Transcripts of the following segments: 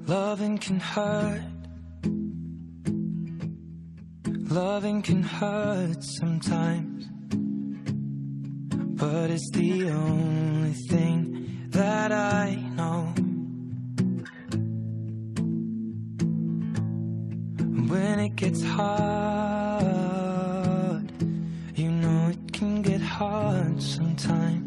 Loving can hurt. Loving can hurt sometimes, but it's the only thing that I know. When it gets hard, you know it can get hard sometimes.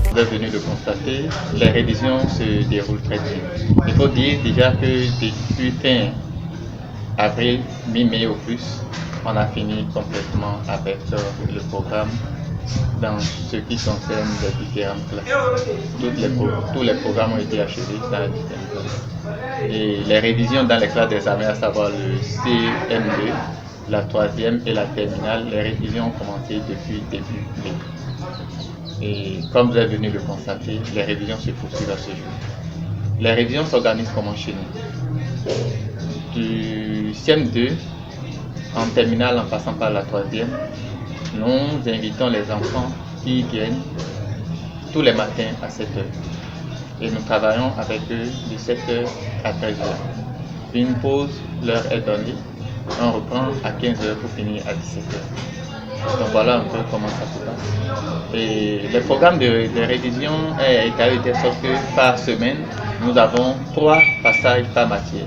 Vous êtes venu de constater, les révisions se déroulent très bien. Il faut dire déjà que depuis fin avril, mi-mai au plus, on a fini complètement avec le programme dans ce qui concerne les différentes classes. Tous les programmes ont été achevés dans les différentes classes. Et les révisions dans les classes d'examen, à savoir le CM2, la 3e et la terminale, les révisions ont commencé depuis début mai. Et comme vous êtes venu le constater, les révisions se poursuivent à ce jour. Les révisions s'organisent comment chez nous? Du CM2 en terminale en passant par la 3e, nous invitons les enfants qui viennent tous les matins à 7h. Et nous travaillons avec eux de 7h à 13h. Une pause leur est donnée, on reprend à 15h pour finir à 17h. Donc voilà un peu comment ça se passe. Et le programme de révision est étalé de telle sorte que par semaine, nous avons 3 passages par matière.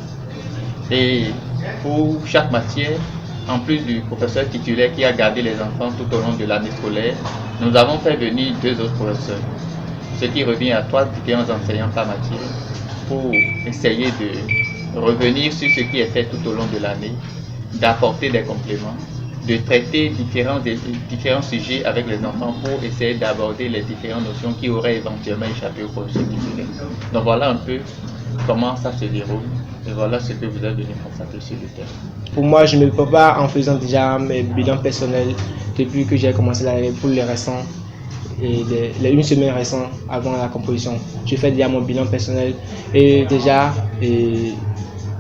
Et pour chaque matière, en plus du professeur titulaire qui a gardé les enfants tout au long de l'année scolaire, nous avons fait venir 2 autres professeurs. Ce qui revient à 3 différents enseignants par matière pour essayer de revenir sur ce qui est fait tout au long de l'année, d'apporter des compléments, de traiter différents sujets avec les enfants pour essayer d'aborder les différentes notions qui auraient éventuellement échappé au professeur titulaire. Donc voilà un peu comment ça se déroule et voilà ce que vous êtes venu constater sur le terrain. Pour moi, je ne me prépare en faisant déjà mes bilans personnels depuis que j'ai commencé pour les récents et les 1 semaine récentes avant la composition. Je fais déjà mon bilan personnel et déjà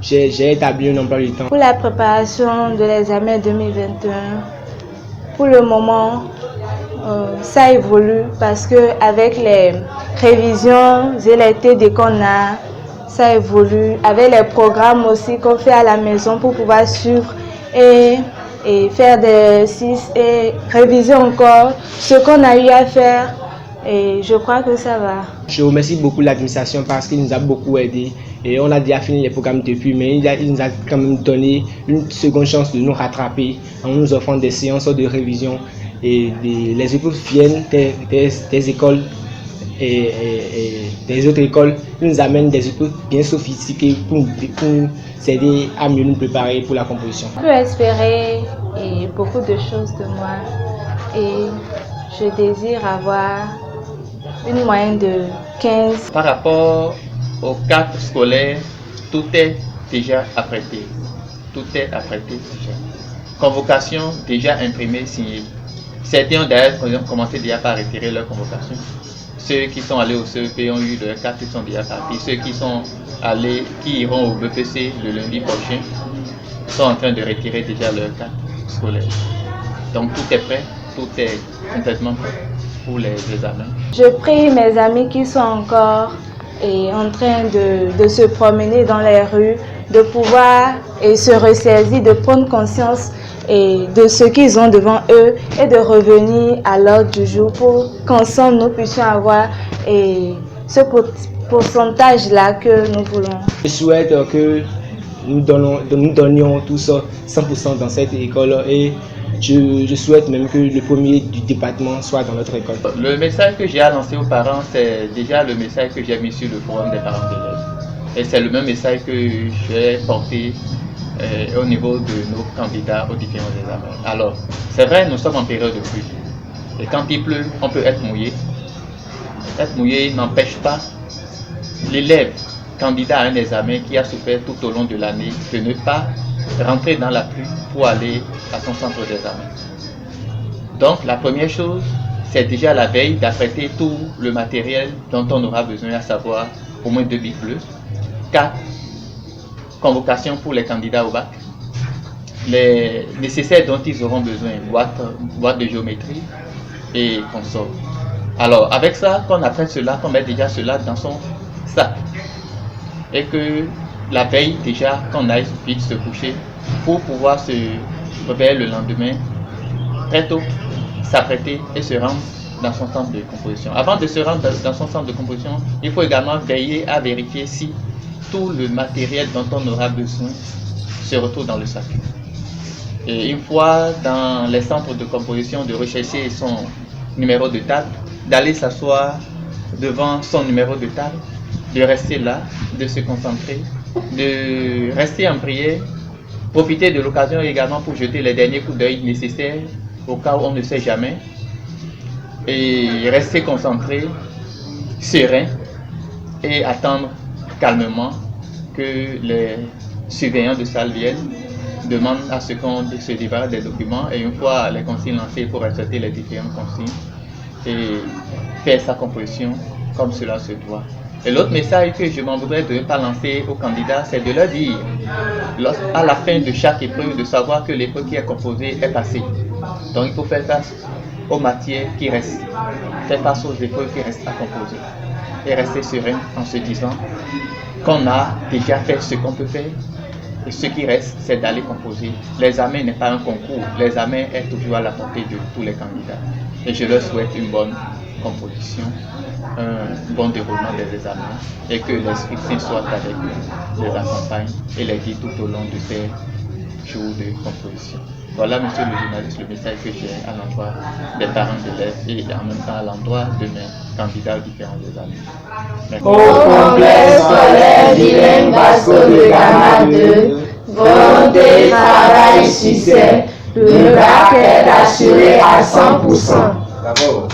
j'ai établi un emploi du temps. Pour la préparation de l'examen 2021, pour le moment, ça évolue parce que avec les révisions et les TD qu'on a, ça évolue. Avec les programmes aussi qu'on fait à la maison pour pouvoir suivre et faire des exercices et réviser encore ce qu'on a eu à faire. Et je crois que ça va. Je remercie beaucoup l'administration parce qu'il nous a beaucoup aidé et on a déjà fini les programmes depuis, mais il nous a quand même donné une seconde chance de nous rattraper en nous offrant des séances de révision et les épreuves viennent des écoles et des autres écoles. Ils nous amènent des épreuves bien sophistiquées pour nous aider à mieux nous préparer pour la composition. Je peux espérer beaucoup de choses de moi et je désire avoir une moyenne de 15. Par rapport aux cartes scolaires, tout est déjà apprêté. Tout est apprêté déjà. Convocation déjà imprimée, signée. Certains ont d'ailleurs commencé déjà par retirer leur convocation. Ceux qui sont allés au CEP ont eu leurs cartes, ils sont déjà partis. Ceux qui iront au BPC le lundi prochain sont en train de retirer déjà leurs cartes scolaires. Donc tout est prêt, tout est complètement prêt pour les examens. Je prie mes amis qui sont encore en train de se promener dans les rues, de pouvoir se ressaisir, de prendre conscience de ce qu'ils ont devant eux et de revenir à l'ordre du jour pour qu'ensemble nous puissions avoir ce pourcentage-là que nous voulons. Je souhaite que nous donnions tous 100% dans cette école et je souhaite même que le premier du département soit dans notre école. Le message que j'ai à lancer aux parents, c'est déjà le message que j'ai mis sur le forum des parents d'élèves. Et c'est le même message que j'ai porté au niveau de nos candidats aux différents examens. Alors, c'est vrai, nous sommes en période de pluie. Et quand il pleut, on peut être mouillé. Être mouillé n'empêche pas l'élève candidat à un examen qui a souffert tout au long de l'année de ne pas rentrer dans la pluie pour aller à son centre d'examen. Donc la première chose, c'est déjà la veille d'apprêter tout le matériel dont on aura besoin, à savoir au moins 2 bics bleus, 4 convocations pour les candidats au bac, les nécessaires dont ils auront besoin, boîte de géométrie et consort. Alors, avec ça, qu'on apprenne cela, qu'on met déjà cela dans son sac. Et que la veille, déjà, qu'on aille vite se coucher pour pouvoir se réveiller le lendemain, très tôt, s'apprêter et se rendre dans son centre de composition. Avant de se rendre dans son centre de composition, il faut également veiller à vérifier si tout le matériel dont on aura besoin se retrouve dans le sac. Et une fois dans les centres de composition, de rechercher son numéro de table, d'aller s'asseoir devant son numéro de table, de rester là, de se concentrer, de rester en prière, profiter de l'occasion également pour jeter les derniers coups d'œil nécessaires au cas où on ne sait jamais, et rester concentré, serein et attendre calmement que les surveillants de salle viennent, demandent à ce qu'on se débarrasse des documents et une fois les consignes lancées pour respecter les différentes consignes et faire sa composition comme cela se doit. Et l'autre message que je m'en voudrais de ne pas lancer aux candidats, c'est de leur dire, à la fin de chaque épreuve, de savoir que l'épreuve qui est composée est passée. Donc il faut faire face aux matières qui restent, faire face aux épreuves qui restent à composer et rester serein en se disant qu'on a déjà fait ce qu'on peut faire et ce qui reste, c'est d'aller composer. L'examen n'est pas un concours, l'examen est toujours à la portée de tous les candidats. Et je leur souhaite une bonne composition, un bon déroulement des examens et que l'Esprit Saint soit avec eux, les accompagne et les guide tout au long de ces jours de composition. Voilà, monsieur le journaliste, le message que j'ai à l'endroit des parents d'élèves et en même temps à l'endroit de mes candidats aux différents examens. Merci. Au complexe scolaire Vilaine Vasco de Gama 2, volonté, travail, succès, le bac est assuré à 100%. Bravo.